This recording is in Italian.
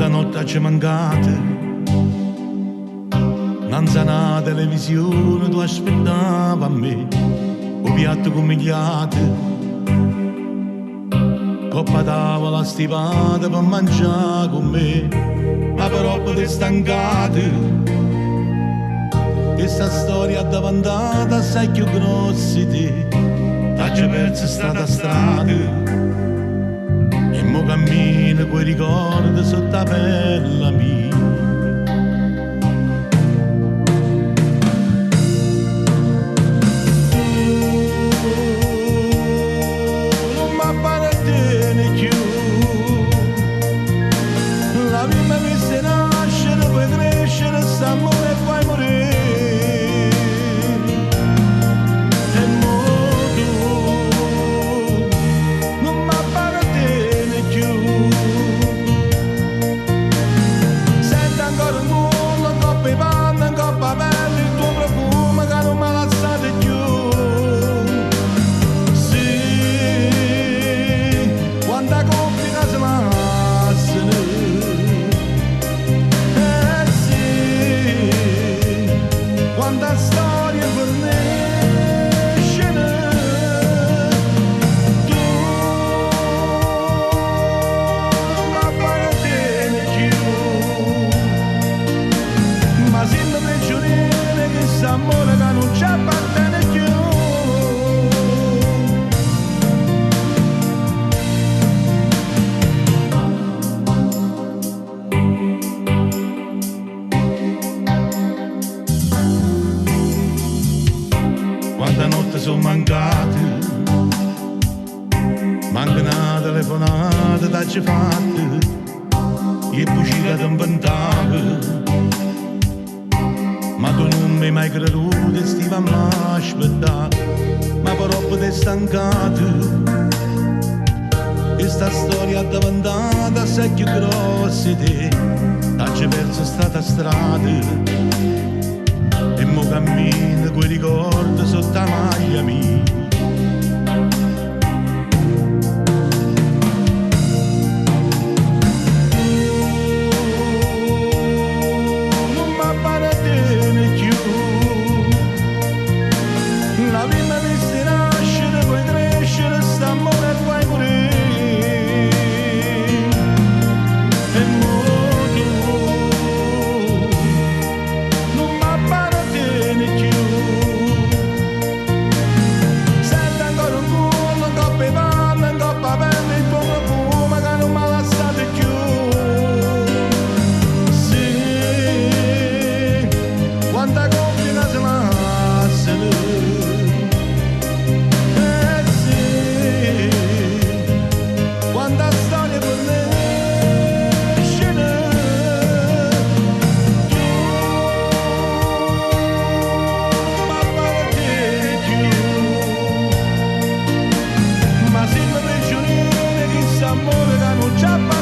Quanta notte ci mancate, nanza una televisione tu aspettava a me, un piatto comigliato, coppa tavola stivata per mangiare con me, ma però te stancate, questa storia davantata assai più grossi te, t'hai perso strada a strada. E mo cammino quei ricordi sotto la pelle mia. Non m'appartiene più. La vita mi si nascere, poi crescere, s'amore e poi morire. Quante notti sono mancate, manca una telefonata t'hai fatta, e bucina ti inventava, ma tu non mi hai mai creduto e stivamo a aspettare, ma però te stancato, e sta storia davantata assai più grossi te, t'hai perso strada a strada. E mo cammino quei ricordi sotto la maglia mia. Non m'appartiene più. La vita mi si nascere, poi crescere, st'amore e poi morire. E mo amore che non c'è